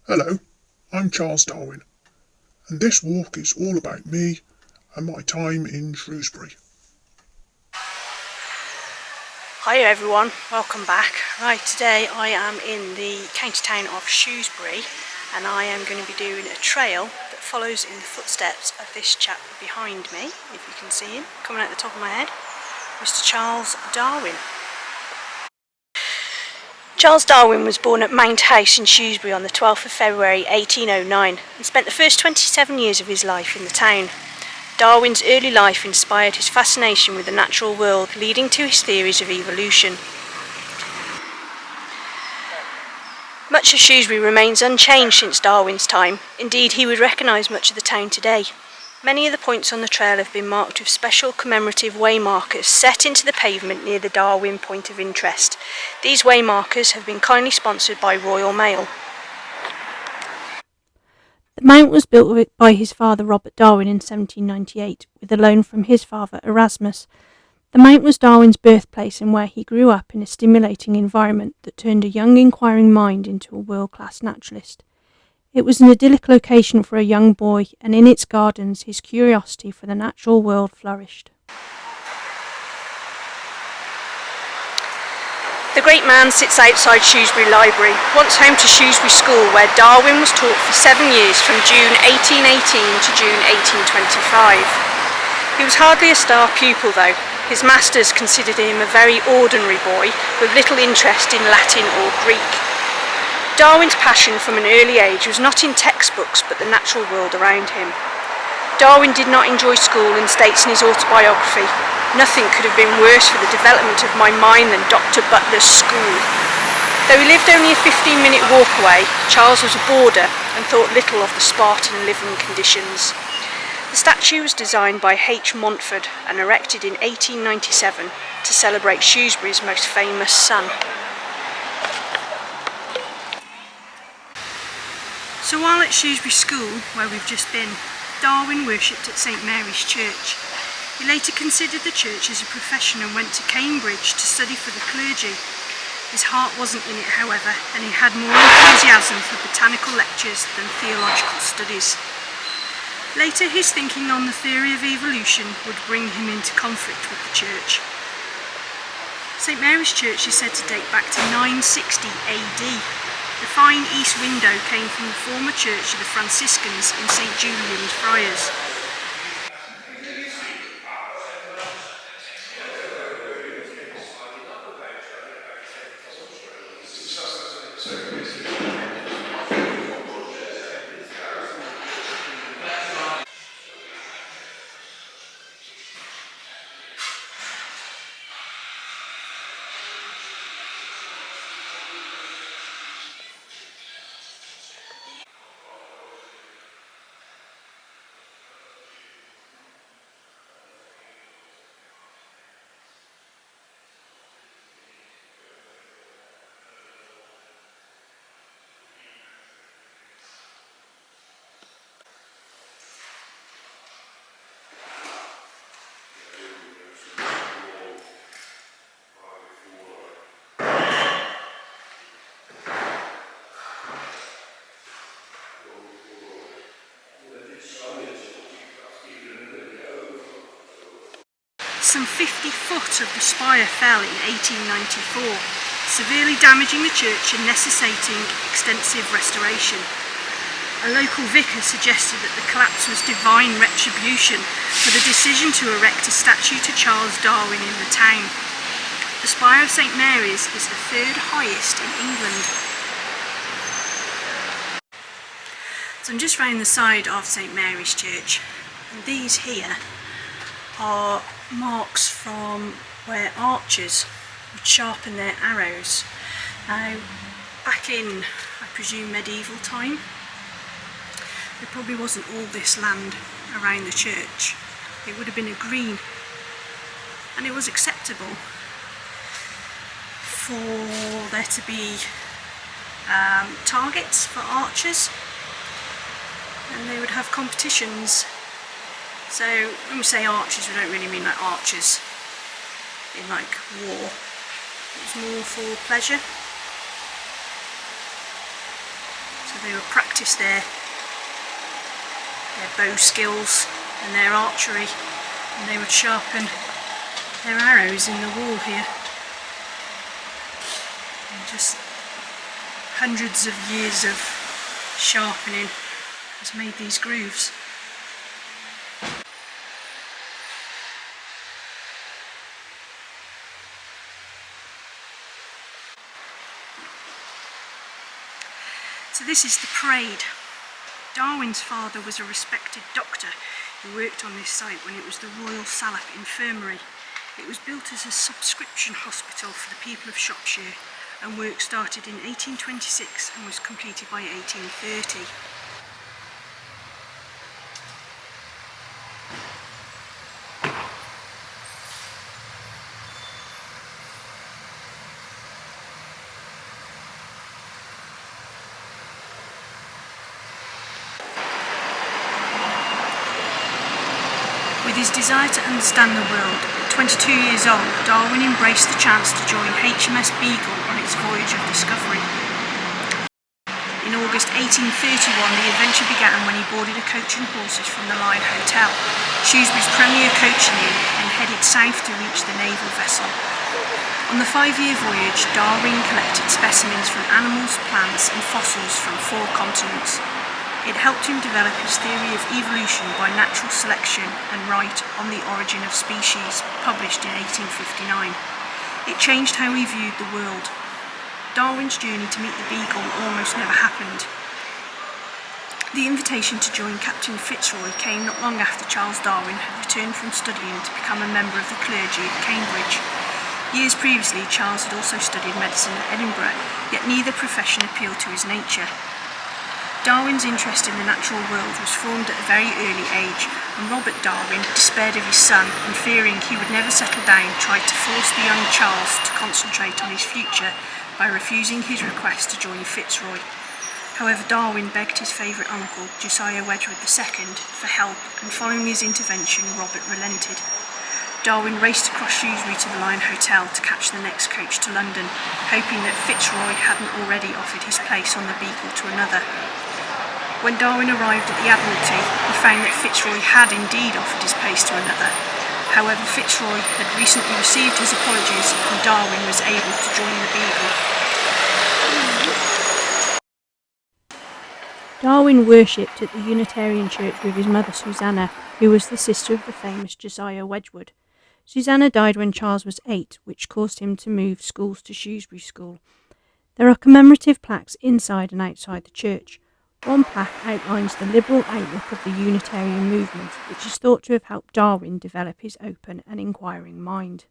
Hello, I'm Charles Darwin, and this walk is all about me and my time in Shrewsbury. Hi everyone, welcome back. Right, today I am in the county town of Shrewsbury and I am going to be doing a trail that follows in the footsteps of this chap behind me, if you can see him, coming out the top of my head, Mr. Charles Darwin. Charles Darwin was born at Mount House in Shrewsbury on the 12th of February 1809 and spent the first 27 years of his life in the town. Darwin's early life inspired his fascination with the natural world, leading to his theories of evolution. Much of Shrewsbury remains unchanged since Darwin's time. Indeed, he would recognise much of the town today. Many of the points on the trail have been marked with special commemorative way markers set into the pavement near the Darwin point of interest. These way markers have been kindly sponsored by Royal Mail. The mount was built by his father Robert Darwin in 1798 with a loan from his father Erasmus. The mount was Darwin's birthplace and where he grew up in a stimulating environment that turned a young inquiring mind into a world-class naturalist. It was an idyllic location for a young boy, and in its gardens his curiosity for the natural world flourished. The great man sits outside Shrewsbury Library, once home to Shrewsbury School, where Darwin was taught for 7 years from June 1818 to June 1825. He was hardly a star pupil though. His masters considered him a very ordinary boy with little interest in Latin or Greek. Darwin's passion from an early age was not in textbooks but the natural world around him. Darwin did not enjoy school and states in his autobiography, "Nothing could have been worse for the development of my mind than Dr. Butler's school." Though he lived only a 15-minute walk away, Charles was a boarder and thought little of the Spartan living conditions. The statue was designed by H. Montford and erected in 1897 to celebrate Shrewsbury's most famous son. So while at Shrewsbury School, where we've just been, Darwin worshipped at St. Mary's Church. He later considered the church as a profession and went to Cambridge to study for the clergy. His heart wasn't in it, however, and he had more enthusiasm for botanical lectures than theological studies. Later, his thinking on the theory of evolution would bring him into conflict with the church. St. Mary's Church is said to date back to 960 AD. The fine east window came from the former church of the Franciscans in St. Julian's Friars. Some 50 foot of the spire fell in 1894, severely damaging the church and necessitating extensive restoration. A local vicar suggested that the collapse was divine retribution for the decision to erect a statue to Charles Darwin in the town. The spire of St. Mary's is the third highest in England. So I'm just round the side of St. Mary's Church, and these here are marks from where archers would sharpen their arrows. Now, back in, I presume, medieval time, there probably wasn't all this land around the church. It would have been a green, and it was acceptable for there to be targets for archers, and they would have competitions. So when we say archers, we don't really mean like archers in like war. It was more for pleasure. So they would practice their bow skills and their archery, and they would sharpen their arrows in the wall here. And just hundreds of years of sharpening has made these grooves. So this is the parade. Darwin's father was a respected doctor who worked on this site when it was the Royal Salop Infirmary. It was built as a subscription hospital for the people of Shropshire, and work started in 1826 and was completed by 1830. With his desire to understand the world, at 22 years old, Darwin embraced the chance to join HMS Beagle on its voyage of discovery. In August 1831, the adventure began when he boarded a coach and horses from the Lion Hotel, Shrewsbury's premier coaching inn, and headed south to reach the naval vessel. On the 5-year voyage, Darwin collected specimens from animals, plants and fossils from 4 continents. It helped him develop his theory of evolution by natural selection and Right on the Origin of Species, published in 1859. It changed how he viewed the world. Darwin's journey to meet the Beagle almost never happened. The invitation to join Captain Fitzroy came not long after Charles Darwin had returned from studying to become a member of the clergy at Cambridge. Years previously, Charles had also studied medicine at Edinburgh, yet neither profession appealed to his nature. Darwin's interest in the natural world was formed at a very early age, and Robert Darwin despaired of his son and, fearing he would never settle down, tried to force the young Charles to concentrate on his future by refusing his request to join Fitzroy. However, Darwin begged his favourite uncle, Josiah Wedgwood II, for help, and following his intervention, Robert relented. Darwin raced across Shrewsbury to the Lion Hotel to catch the next coach to London, hoping that Fitzroy hadn't already offered his place on the Beagle to another. When Darwin arrived at the Admiralty, he found that Fitzroy had indeed offered his place to another. However, Fitzroy had recently received his apologies and Darwin was able to join the Beagle. Darwin worshipped at the Unitarian Church with his mother Susanna, who was the sister of the famous Josiah Wedgwood. Susanna died when Charles was 8, which caused him to move schools to Shrewsbury School. There are commemorative plaques inside and outside the church. One plaque outlines the liberal outlook of the Unitarian movement, which is thought to have helped Darwin develop his open and inquiring mind.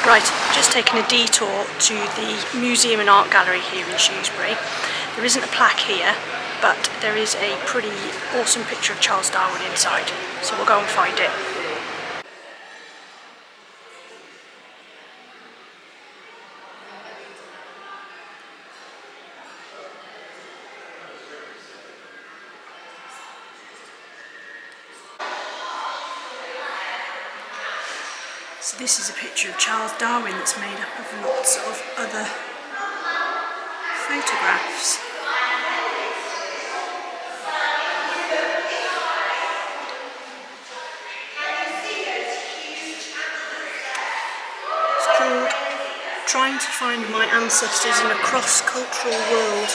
Right, just taking a detour to the Museum and Art Gallery here in Shrewsbury. There isn't a plaque here, but there is a pretty awesome picture of Charles Darwin inside, so we'll go and find it. So this is a picture of Charles Darwin that's made up of lots of other photographs. It's called Trying to Find My Ancestors in a Cross-Cultural World.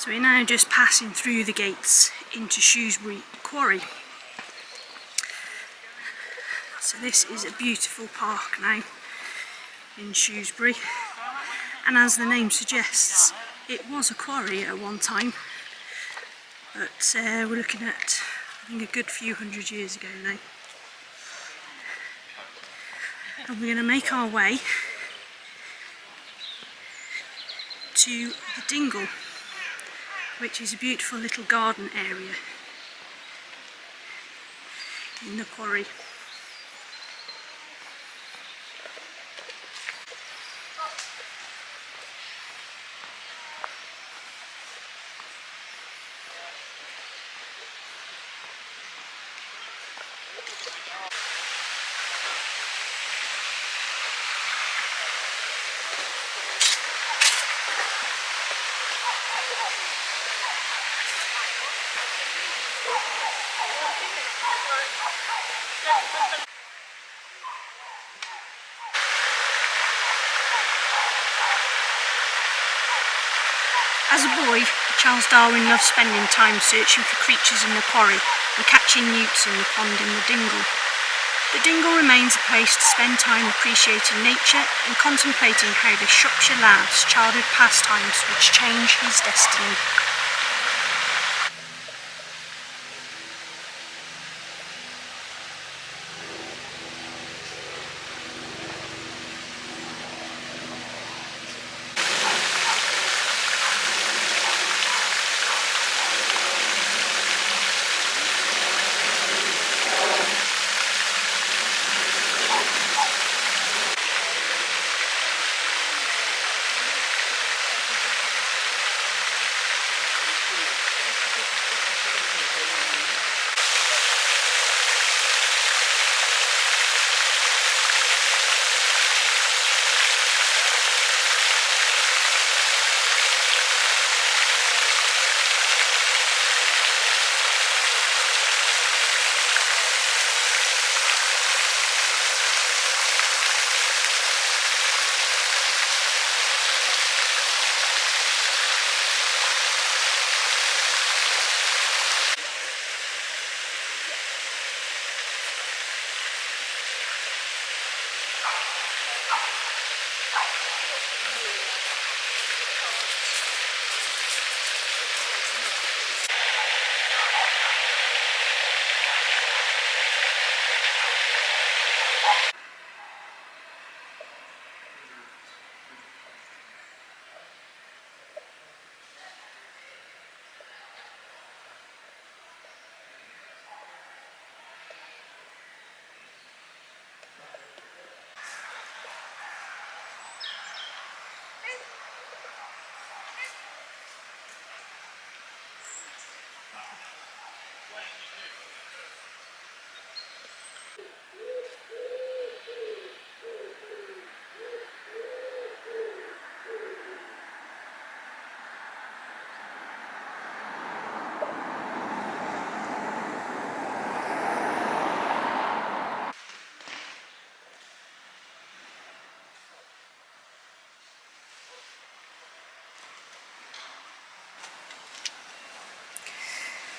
So we're now just passing through the gates into Shrewsbury Quarry. So this is a beautiful park now in Shrewsbury, and as the name suggests, it was a quarry at one time, but we're looking at, I think, a good few hundred years ago now. And we're going to make our way to the dingle, which is a beautiful little garden area in the quarry. As a boy, Charles Darwin loved spending time searching for creatures in the quarry and catching newts in the pond in the dingle. The dingle remains a place to spend time appreciating nature and contemplating how this Shropshire lad's childhood pastimes would change his destiny.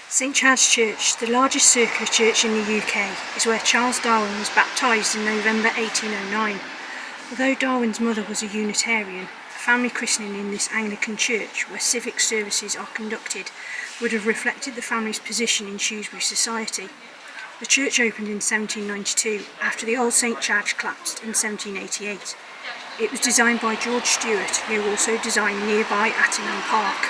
St Chad's Church, the largest circular church in the UK, is where Charles Darwin was baptised in November 1809. Although Darwin's mother was a Unitarian, a family christening in this Anglican church, where civic services are conducted, would have reflected the family's position in Shrewsbury society. The church opened in 1792 after the old St Chad's collapsed in 1788. It was designed by George Stewart, who also designed nearby Attingham Park.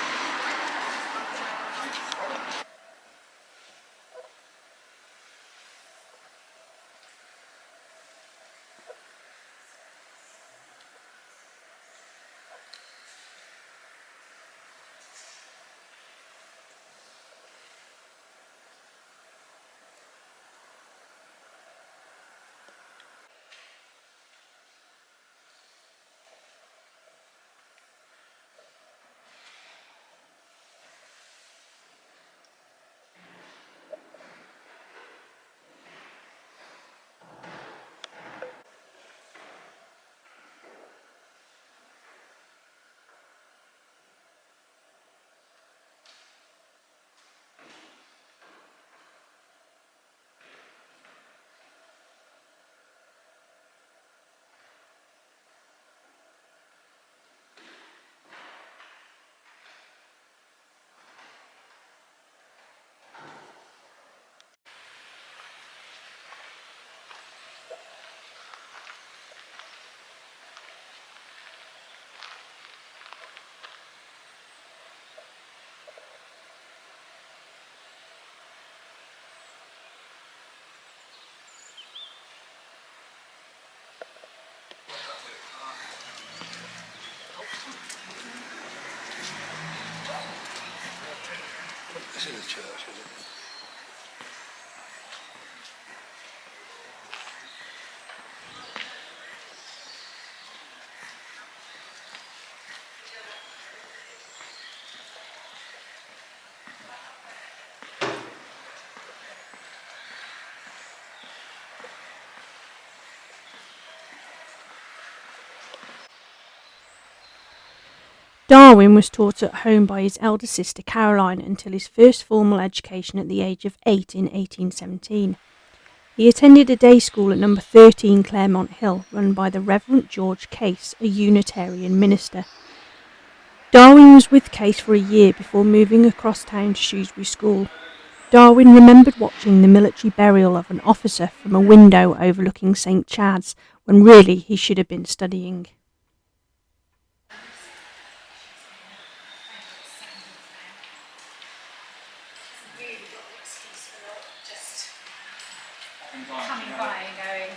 It's in the church, is it? Darwin was taught at home by his elder sister Caroline until his first formal education at the age of 8 in 1817. He attended a day school at number 13 Claremont Hill, run by the Reverend George Case, a Unitarian minister. Darwin was with Case for a year before moving across town to Shrewsbury School. Darwin remembered watching the military burial of an officer from a window overlooking St. Chad's, when really he should have been studying. Coming by and going,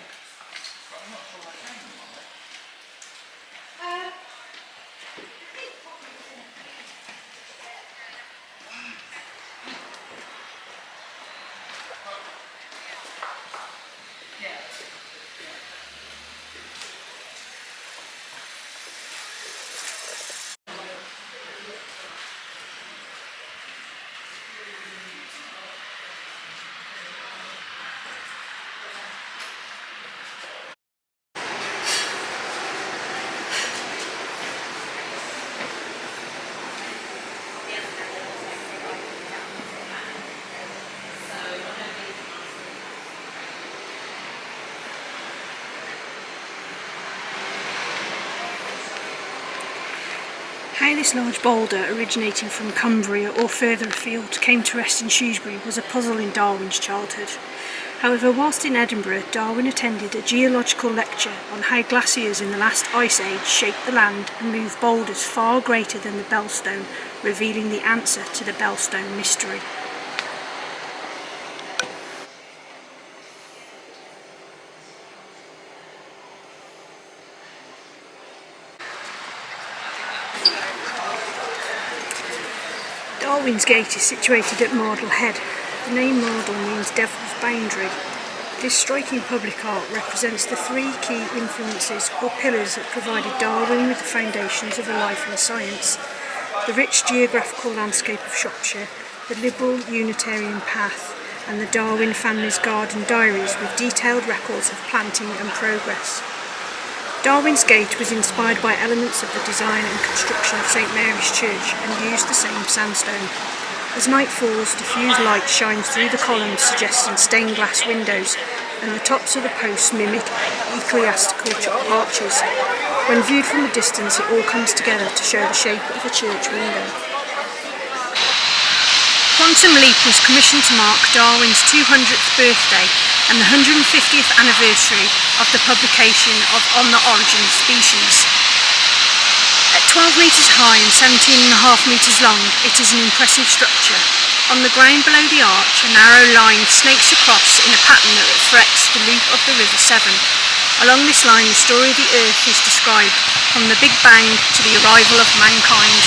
How this large boulder, originating from Cumbria or further afield, came to rest in Shrewsbury was a puzzle in Darwin's childhood. However, whilst in Edinburgh, Darwin attended a geological lecture on how glaciers in the last ice age shaped the land and moved boulders far greater than the Bellstone, revealing the answer to the Bellstone mystery. Darwin's Gate is situated at Mardle Head. The name Mardle means Devil's Boundary. This striking public art represents the three key influences or pillars that provided Darwin with the foundations of a life in science: the rich geographical landscape of Shropshire, the liberal Unitarian path, and the Darwin family's garden diaries with detailed records of planting and progress. Darwin's Gate was inspired by elements of the design and construction of St Mary's Church and used the same sandstone. As night falls, diffused light shines through the columns, suggesting stained glass windows, and the tops of the posts mimic ecclesiastical arches. When viewed from a distance, it all comes together to show the shape of a church window. Quantum Leap was commissioned to mark Darwin's 200th birthday and the 150th anniversary of the publication of On the Origin of Species. At 12 metres high and 17.5 metres long, it is an impressive structure. On the ground below the arch, a narrow line snakes across in a pattern that reflects the loop of the River Severn. Along this line, the story of the Earth is described, from the Big Bang to the arrival of mankind.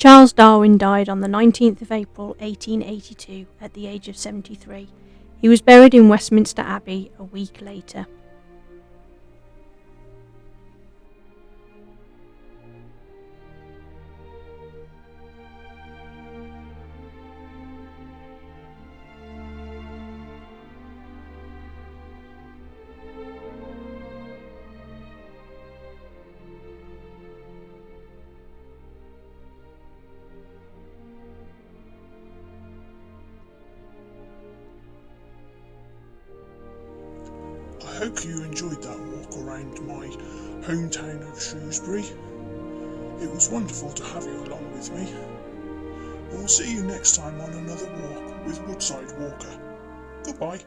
Charles Darwin died on the 19th of April 1882 at the age of 73. He was buried in Westminster Abbey a week later. I hope you enjoyed that walk around my hometown of Shrewsbury. It was wonderful to have you along with me. We'll see you next time on another walk with Woodside Walker. Goodbye.